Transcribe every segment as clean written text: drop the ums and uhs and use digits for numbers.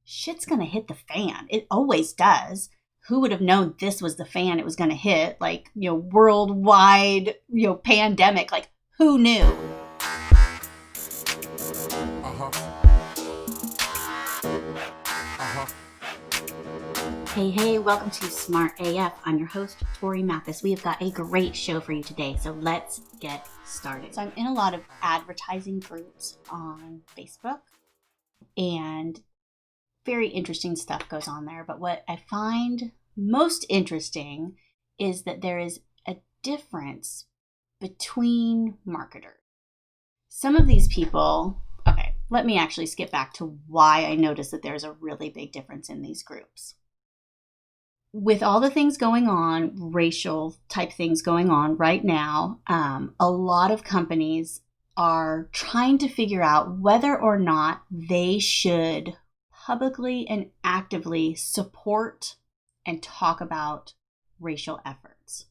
shit's going to hit the fan. It always does. Who would have known this was the fan it was going to hit? Like, worldwide, pandemic. Like, who knew? Hey, welcome to Smart AF. I'm your host, Torie Mathis. We have got a great show for you today, so let's get started. So I'm in a lot of advertising groups on Facebook, and very interesting stuff goes on there. But what I find most interesting is that there is a difference between marketers. Some of these people, okay, let me actually skip back to why I noticed that there's a really big difference in these groups. With all the things going on, racial type things going on right now, a lot of companies are trying to figure out whether or not they should publicly and actively support and talk about racial efforts.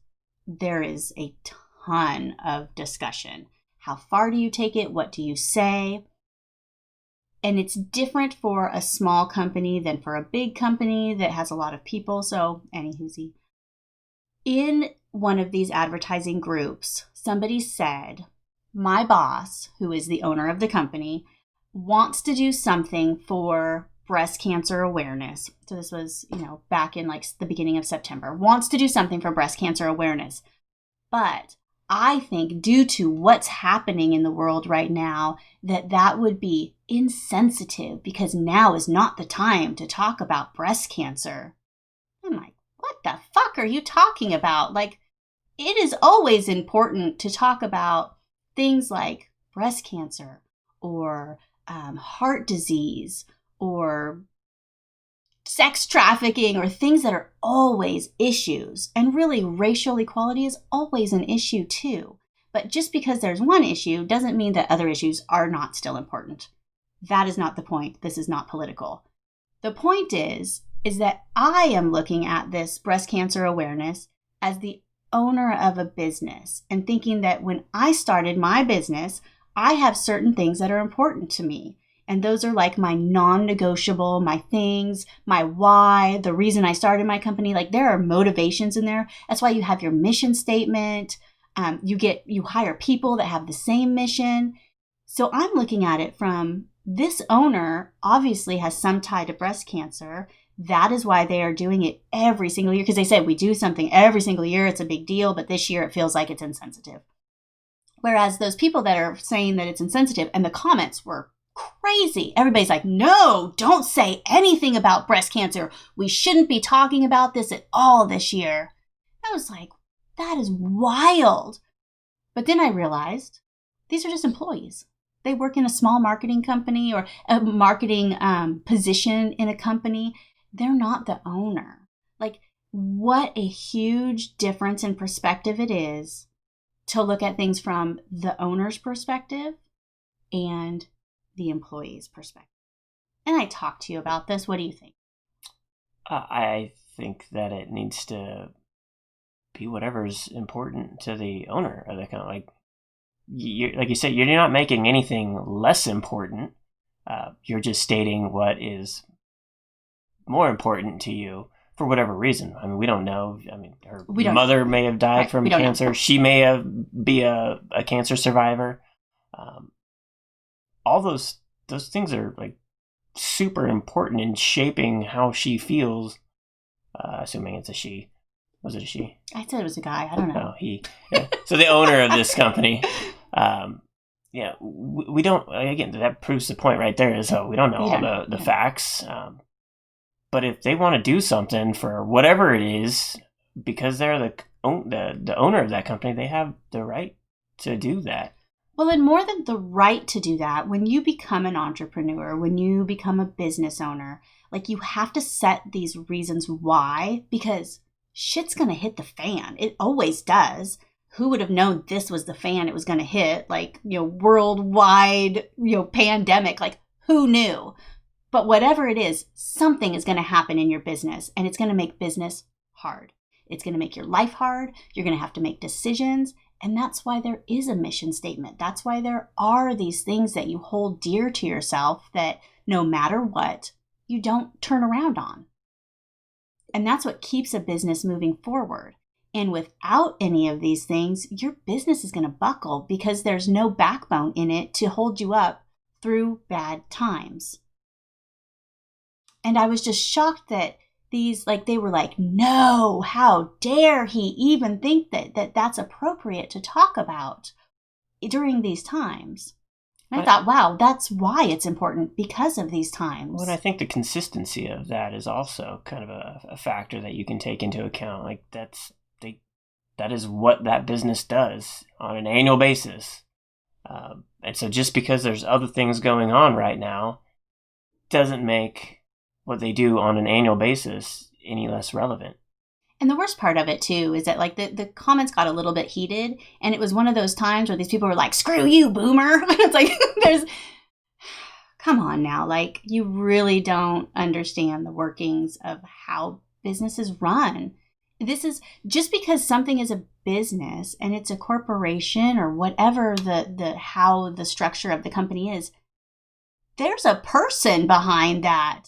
There is a ton of discussion. How far do you take it? What do you say? And it's different for a small company than for a big company that has a lot of people. So, anywhoosy. In one of these advertising groups, somebody said, my boss, who is the owner of the company, wants to do something for breast cancer awareness. So this was, back in like the beginning of September, wants to do something for breast cancer awareness. But I think due to what's happening in the world right now, that would be insensitive because now is not the time to talk about breast cancer. I'm like, what the fuck are you talking about? Like, it is always important to talk about things like breast cancer or heart disease or sex trafficking or things that are always issues. And really, racial equality is always an issue too. But just because there's one issue doesn't mean that other issues are not still important. That is not the point. This is not political. The point is that I am looking at this breast cancer awareness as the owner of a business and thinking that when I started my business, I have certain things that are important to me. And those are like my non-negotiable, my things, my why, the reason I started my company. Like there are motivations in there. That's why you have your mission statement. You hire people that have the same mission. So I'm looking at it from this owner obviously has some tie to breast cancer. That is why they are doing it every single year. Because they said we do something every single year. It's a big deal. But this year it feels like it's insensitive. Whereas those people that are saying that it's insensitive and the comments were crazy. Everybody's like, no, don't say anything about breast cancer. We shouldn't be talking about this at all this year. I was like, that is wild. But then I realized these are just employees. They work in a small marketing company or a marketing position in a company. They're not the owner. Like, what a huge difference in perspective it is to look at things from the owner's perspective and the employee's perspective. And I talked to you about this. What do you think? I think that it needs to be whatever's important to the owner of the company. Like you said, you're not making anything less important. You're just stating what is more important to you for whatever reason. I mean, we don't know. I mean, her mother may have died from cancer. She may be a cancer survivor. All those things are like super important in shaping how she feels. Assuming it's a she. Was it a she? I said it was a guy. I don't know. No, he. Yeah. So the owner of this company. We don't. Again, that proves the point right there. Is we don't know all the facts. But if they want to do something for whatever it is, because they're the owner of that company, they have the right to do that. Well, and more than the right to do that, when you become an entrepreneur, when you become a business owner, like you have to set these reasons why, because shit's going to hit the fan. It always does. Who would have known this was the fan it was going to hit? Like, worldwide, pandemic, like who knew? But whatever it is, something is going to happen in your business and it's going to make business hard. It's going to make your life hard. You're going to have to make decisions. And that's why there is a mission statement. That's why there are these things that you hold dear to yourself that no matter what, you don't turn around on. And that's what keeps a business moving forward. And without any of these things, your business is going to buckle because there's no backbone in it to hold you up through bad times. And I was just shocked that they were like, no, how dare he even think that that's appropriate to talk about during these times. And I thought, wow, that's why it's important, because of these times. Well, I think the consistency of that is also kind of a factor that you can take into account. Like that is what that business does on an annual basis. And so just because there's other things going on right now doesn't make what they do on an annual basis any less relevant. And the worst part of it, too, is that like the comments got a little bit heated. And it was one of those times where these people were like, screw you, boomer. It's like, come on now. Like, you really don't understand the workings of how businesses run. This is just because something is a business and it's a corporation or whatever how the structure of the company is, there's a person behind that.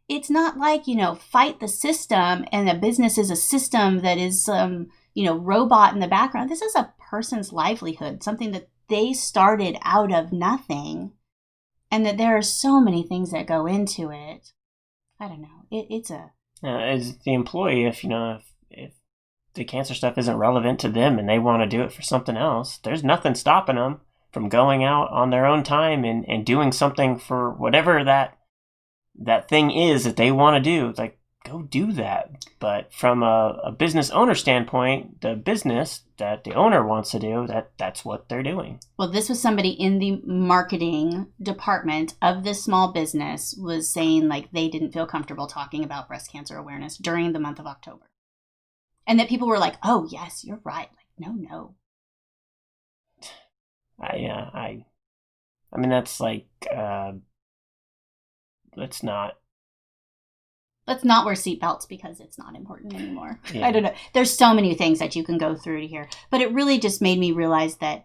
It's not like, fight the system and the business is a system that is some, robot in the background. This is a person's livelihood, something that they started out of nothing, and that there are so many things that go into it. I don't know. As the employee, if the cancer stuff isn't relevant to them and they want to do it for something else, there's nothing stopping them from going out on their own time and doing something for whatever that thing is that they want to do. It's like, go do that. But from a business owner standpoint, the business that the owner wants to do, that's what they're doing. Well, this was somebody in the marketing department of this small business was saying like they didn't feel comfortable talking about breast cancer awareness during the month of October. And that people were like, oh, yes, you're right. Like, no. I mean, that's like, let's not wear seatbelts because it's not important anymore. Yeah. I don't know. There's so many things that you can go through to here. But it really just made me realize that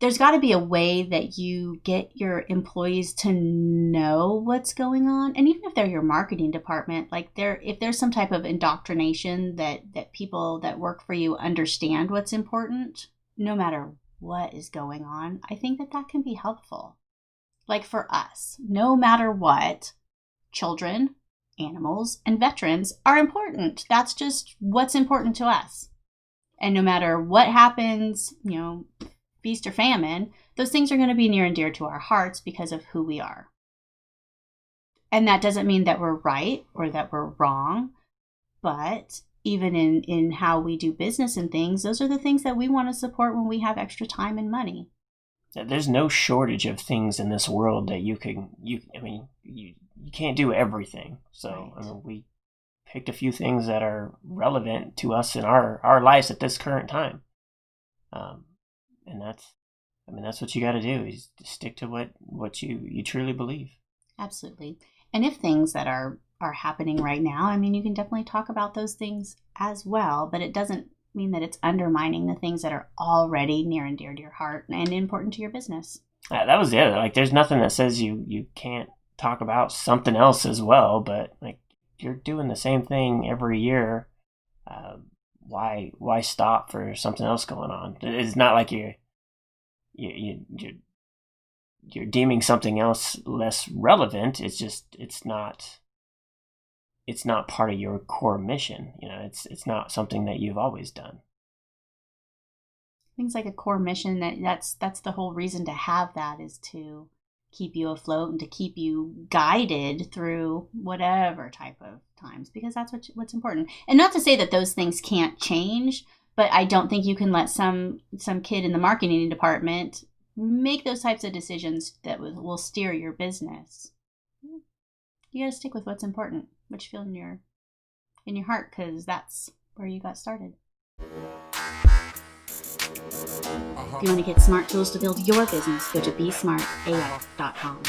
there's got to be a way that you get your employees to know what's going on. And even if they're your marketing department, like if there's some type of indoctrination that people that work for you understand what's important, no matter what is going on, I think that can be helpful. Like for us, no matter what, children, animals, and veterans are important. That's just what's important to us. And no matter what happens, feast or famine, those things are going to be near and dear to our hearts because of who we are. And that doesn't mean that we're right or that we're wrong, but even in how we do business and things, those are the things that we want to support when we have extra time and money. There's no shortage of things in this world that you can't do everything. So, right. I mean, we picked a few things that are relevant to us in our lives at this current time. And that's what you got to do, is stick to what you truly believe. Absolutely. And if things that are happening right now, I mean, you can definitely talk about those things as well, but it doesn't mean that it's undermining the things that are already near and dear to your heart and important to your business. That was it. Like, there's nothing that says you can't talk about something else as well, but like, you're doing the same thing every year. Why stop for something else going on? It's not like you're deeming something else less relevant. It's just it's not part of your core mission. It's not something that you've always done. Things like a core mission, that's the whole reason to have that, is to keep you afloat and to keep you guided through whatever type of times, because that's what's important. And not to say that those things can't change, but I don't think you can let some kid in the marketing department make those types of decisions that will steer your business. You got to stick with what's important, what you feel in your heart, because that's where you got started. If you want to get smart tools to build your business, go to besmartaf.com.